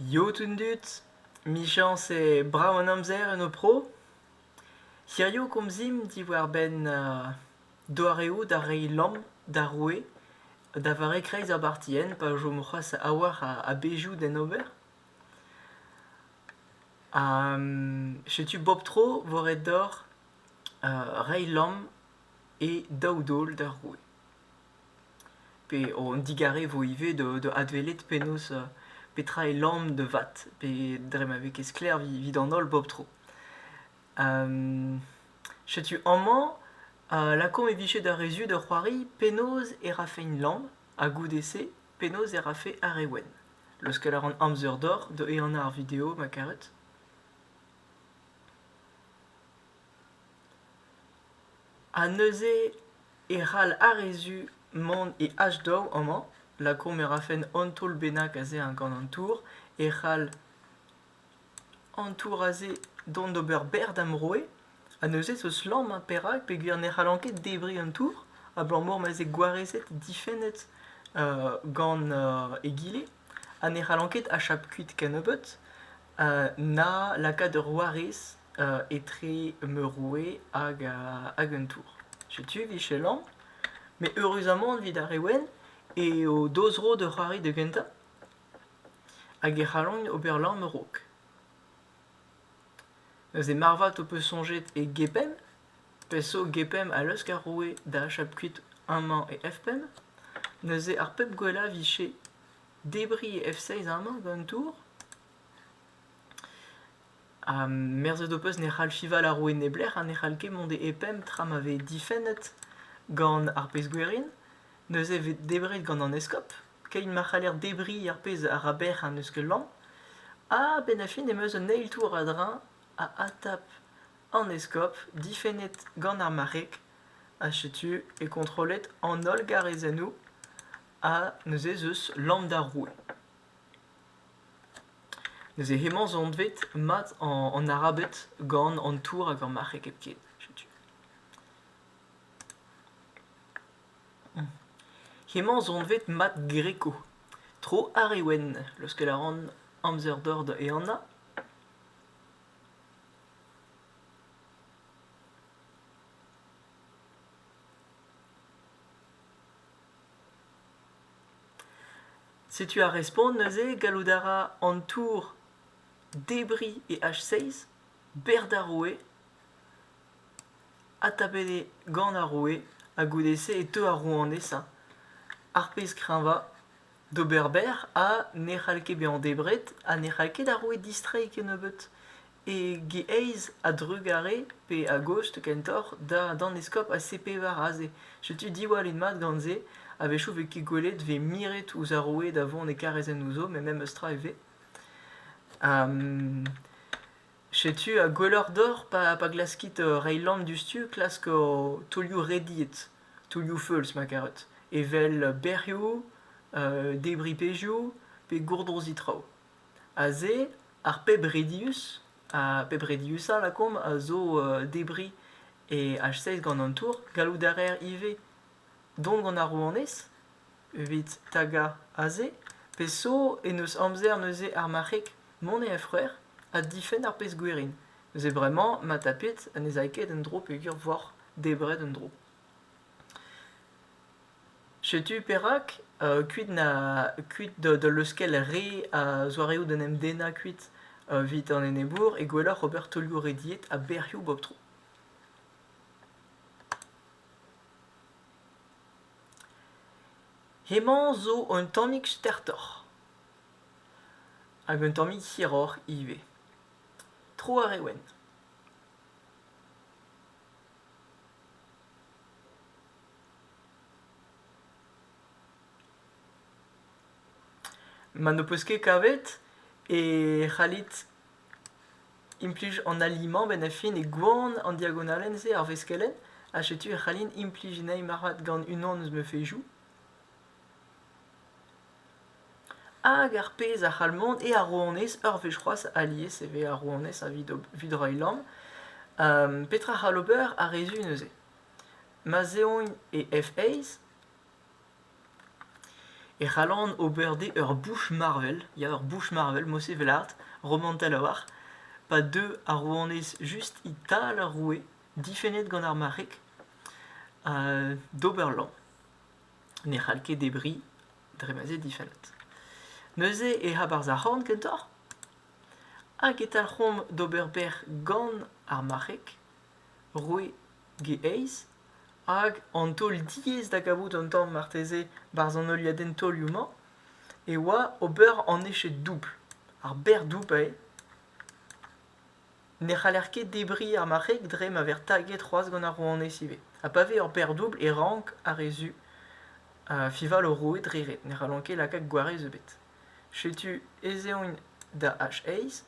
Jotundut, Michans et Brown Amzer no pro. Hirio komzim diwar ben doareo da rei lam da roe da vare kreiz ar bartien pa jo mochas a awar a bejou den ober. Chetu bob tro voret d'or rei lam e daoudol da roe. Pe on digare vo ive de advelet penos petra e lam de vat pe drem avec esclair vid an ol bob tro. Chetu amman la com e viche da rezu de c'hoari penoz e rafe une lamb a goudese penoz e rafe a rewen. Lorsque la ran amzer d'or de e an ar vidéo ma karet. A neuze e ral a rezu mont e hach daou amman la com e rafen antol benak a ze an gant an tour e ral an tour a ze don d'ober berd am roe a neuze eus lamb a perak pe gwir ne c'hallanket debri an tour a blanc-mor ma ze gwarezet difennet gant e gile a ne c'hallanket a chap kuit ken ebeut na laka de roarez etre me roe hag un tour. Setu viche lamb, mais heureusement vid a rewen e o dozro de c'hoari de genta hag e c'hallan ober lamb rok. Neuze marvat o peus soñjet e gepem, peso gepem a leusk a roe da chap kuit un mañ e fpem, neuze ar pep gwella viche debri e f6 un mañ gant tour, merzet o peus ne c'hall fival a roe nebler a ne c'hall ket mont e pem tram ave difennet gant ar pez gwerin, neuze vet debret gant an eskop, kein ma c'haller debri ar pez ar aber an eus ket lamp, a ben a fin em eus un eil tour a dra a atap an eskop, difennet gant ar marek, a chetu e kontrolet an ol garezenou a neuze eus lamp da roue. Neuze hemañ zont vet mat an arabet gant an tour hag an marek epket. Hemañ zont vet mat greko. Tro arewen, lorsque la ran amzer d'ord e anna. Setu a respond neuze galoudara an tour debri e h6 berd a roe atapede gant a roe a goudese e teu a rouanesa ar pez krinva d'ober ber a ne c'hall ket bezañ debret a ne c'hall ket a roe distrait ken ebeut e ge eiz a drugare pe a gost kentor d'an eskop a sepe war a ze. Setu diwall mat gant ze a vechou ve ket gwelet ve miret ouz a roe d'avon e karezen ouzo, mais même eustra eve. Setu a gwelloc'h d'or pa glaskit reiñ lamp du-stu klask o tolioù rediet, tolioù feuls ma karet. Evel berioù, debri pezioù, pe gourdro zitraoù. A ze, ar pep redius, la kom, a zo debri e h6 gant an tour, gallout arer ive don gant a rouanez, evit taga a ze, pe so en eus amzer neuze ar marek mont e freur a difen ar pez gwerin. Neuze bremañ ma tapet a ne zai ket en dro pe gur vor debret en dro. Setu perak, kuit de leuskel re a zoareoù d'un em dena kuit vit an enebour e gwelloc'h ober tolioù rediet a berioù bob tro. Hemañ zo un tammig stertor hag un tammig hiroc'h ive. Tro a rewen. Ma no peus ket kavet e c'hallit implij an aliment ben a fin e gouan an diagonalen se ar veskelen a setu e c'hallin implij anezhi marvat gant unan eus me fejou. Hag ar pez a c'hall mont e a rouanez ur vez c'hoaz alies eve a rouanez a vid roi lamp. Petra c'hall ober a rezu neuze. Ma zeoñ e f8 Et Halan oberde Bush Marvel, il y a Bush Marvel, Mosse Velart, Romantelawar, pas deux à Rouanes juste Ital Roué, Diffenet Gonar Marek, d'Oberland, Nechalke débris, Dremazé Diffenet. Neuze et Habarzahorn Kentor, Agetalchom d'Oberberg Gon Armarek, Roué Geeis, Ag Antol diez d'Agabut Anton Martese Barzanoliaden Toliuma, et Wa Ober en échet double. Arber double, Nechalerke débris Armarek Drem aver Taget 3 Gonar en esive. A pavé Orber double et rank a résu Fival au Roué Drire, Nechalanke la Kak Guare Zebet. Chetu Ezeon da H-Ace,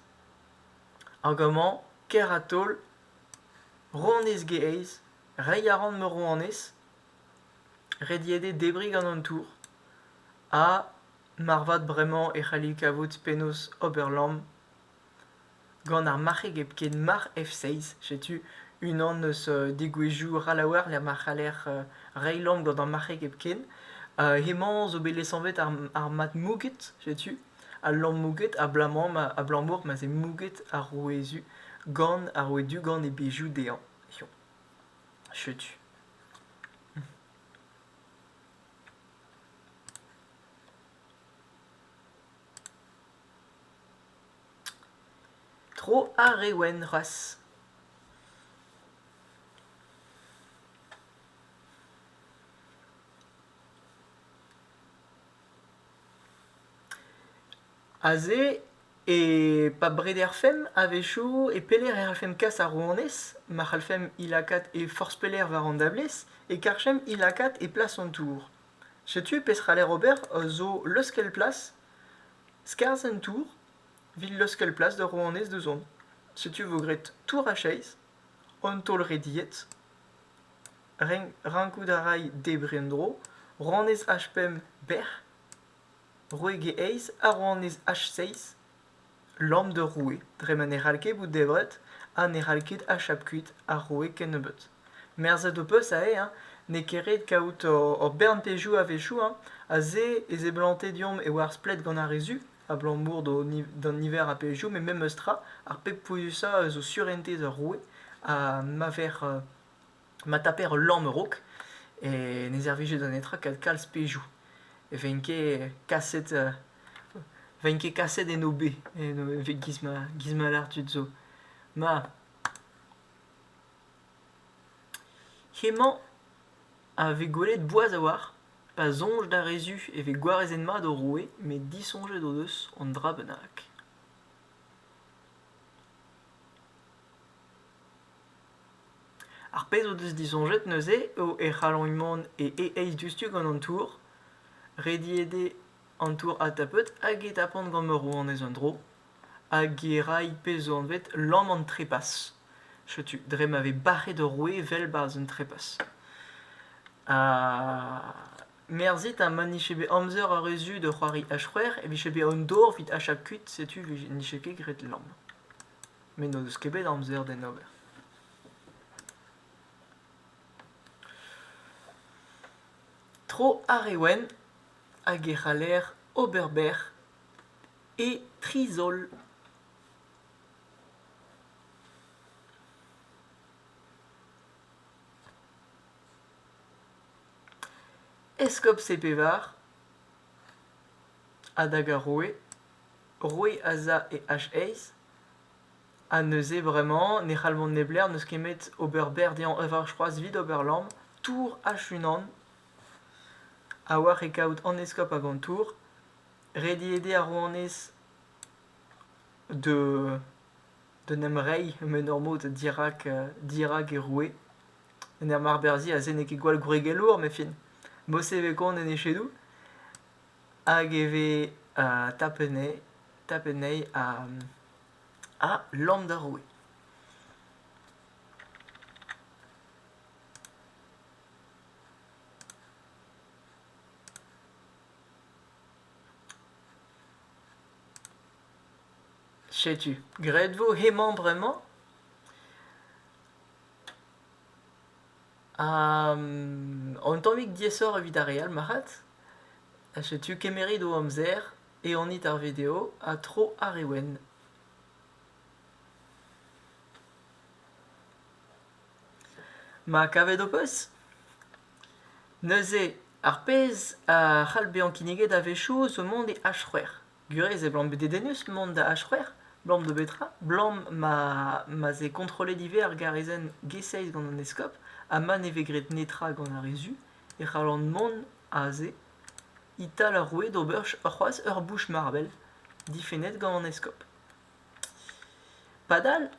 Argument, Keratol, Rouanes Geeis, Reiaran me Rouanes, Rediede débris en tour, A Marvad Bremen et Khalikavut Penos Oberlam, Ganar Marek Epken Mar F6, chetu une an se diguejou Ralauer, la Marhaler Reilam Ganar Marek Epken, Hemans obele sanvet Armat Muget, chetu, à Lammuget, à Blambourg, mais c'est Muget à Rouézu, Gan à Rouédu, Gan et Bijou Déan. Chetu. Trop à Rewen Ras. Azé et pas Brederfem Avechou et Peller et Ralfem Kas à Rouanes, Machalfem Ilakat et Force Peller Varandables, et Karchem Ilakat et Place en Tour. Chetu Pesraler Robert zo Luskel Place, Skarzen Tour, Ville Luskel Place de Rouanes de zone. Chetu Vogret Tour à Chase, Ontol Rediet, Rankoudarai Debrendro, Rouanes Hpem Ber, Rouege Ace, Arouanes H6, L'homme de Roué, Dremanéralke bout d'Evret, a Neralkid Hapkuit, a Roué Kennebut. Merzadopus a hein, Nekeret Kaut or Bern Pejou a Véchou, a Zé et Zéblanté Diom et War Splet Gana Résu, a Blambourg d'un hiver à Pejou, mais même Ostra, a Pepoujusa zo Surente de Roué, a Maver Mataper l'homme rock, et Nezervige d'Anetra Kat Kals Pejou. Et Venke Kasset. Venke kaset et nobé, et gizma l'artuzo. Ma. Héman avait golé de boisawar, pas onge d'Arézu et ve guarezenma de roué, mais 10 songe d'odeus en drabenac. Arpez odeus 10 songet neuze, o e chalon et eis dustu en entour, rediede entour à tapet, hag et tapant gammerou en ezondro, hag et rai pezo en vet, l'homme en trépasse. Chetu, drem avait barré de roué, vel baz en trépasse. Merzit a manichebe amzer a rezu de c'hoari hachrouer, et vichebe ondor vit hachapkuit, setu nicheke gret l'homme. Mais no deus kebet amzer den ober. Tro arewen, hag e c'haler Oberberg et Trizol. Escop Sepevar, Adaga Roué, Roué Aza et H-Ace, à Neuzé vraiment, Nechalmon Nebler, Neuskemet Oberberg, Dian Everschroaz, Vid Oberlam, Tour H-Unan, Awar et Kaut en escop avant tour, Rediede à Rouanes de Nemrei, Menormo de Dirac et Roué, Nermar Berzi à Zenekigual Grégelour, mais fin. Bossevekon et Nechedou, Ageve Tapenei à Lambda Roué. Sais-tu, Gredvo Héman vraiment en tant que diesor à Vidareal, Marat, Achetu kemeri do amzer et on it ar vidéo a tro arewen. Ma kavet o peus neuze ar pez a c'hall bean kinniget a vechou zo mont e hachrouer. Gurez e blant bededenus mont da hachrouer, blant de betra, blant ma ze kontrole diver garezen geseiz gant an eskop, a man evegret netra gant a rezu, e c'hallan mont a ze, ital a roue d'oberch ur c'hoaz ur bouch marbel, difennet gant an eskop. Padal,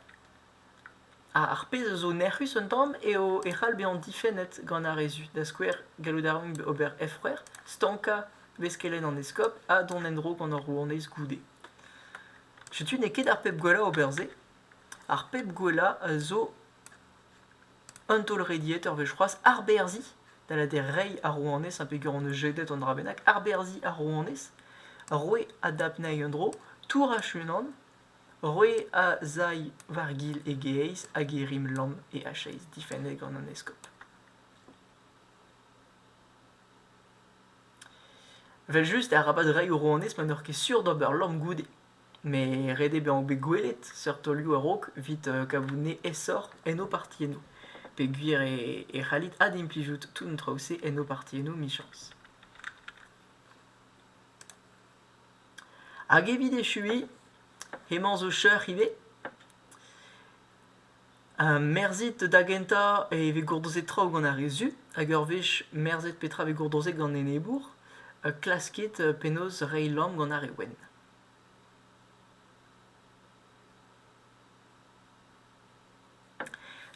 ar pez zo nerc'hus un tamm eo e c'hall bean difennet gant a rezu, da skouer gallout a-rum ober efrouer, stanka veskelen an eskop, a don endro gant ar rouanez goude. Setu ne ket ar pep gwella ober ze, ar pep gwella zo un tolrediet ur vech c'hoaz ar berzi, da la der rei ar rouanez a pegur an eus jedet an drabenak, ar berzi ar rouanez, roe a dapnei un dro, tour a chunan, roe a zai vargil e geeiz, a gerim lam e hacheiz, difennet gant an eskop. Vel just ar rabat rei o rouanez ma n'ur ket sur d'ober lam goude. Me rede bean bet gwelet, seurtolioù a-raok, vit kavout ne essor en o parti eno. Pe gwir e c'hallit ad implijout tout un traouse en o parti eno michans. Hag evit e chui, hemañ zo cheur ive. Merzit da genta e ve gourdozet traoù gant a rezu, hag ur vech merzet petra ve gourdozet gant en ebour, klasket penoz rei lam gant a rewen.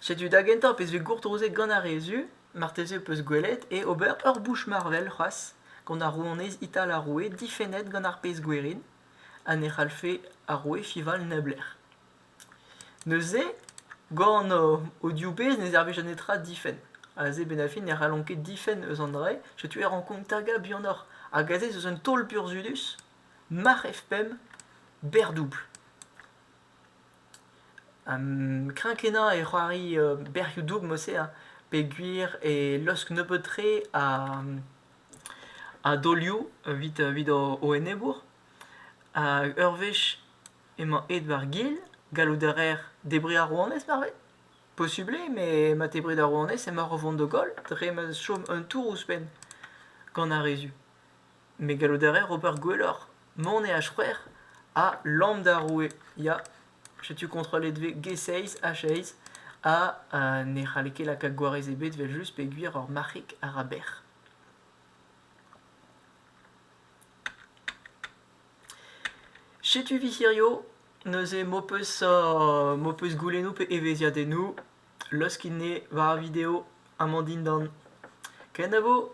Setu da genta pez ve gourdozet gant a rezu, marteze peus gwelet, e ober ur bouch marvel c'hoaz, gant ar rouanez ital a roue, difennet gant ar pez gwerin, a ne c'hallfe a roue fival nebler. Neuze, gant o dioupez ne zervez a netra difen. A ze benafin ne c'hallonket difen eus an dre, setu er an kontaga bianor, a gazez eus un tol purzudus, mar fpem, berdouble. Krinkena e c'hoari berc'hioù doub mose pe gwir e losk neupetre a dolioù vid o enebour, a ur vech emañ aet war gil, gallout er debri ar rouanez marvet. Possible, me ma tebri ar rouanez emañ revont de gol, dre ma chom un tour ouzpen gant a rezu. Me gallout er ober gwelloc'h, mont e hachrouer a lamp da roue. Ya, setu kontrolet ve geseiz, hacheiz, a ne c'halleke la kag gwarez ebet vel just pe gwir ur marc'hek ar aber. Setu vicirio, neuze mo peus goulennoù pe eveziadennoù, losk in ne war a video amandine dan. Ken a vo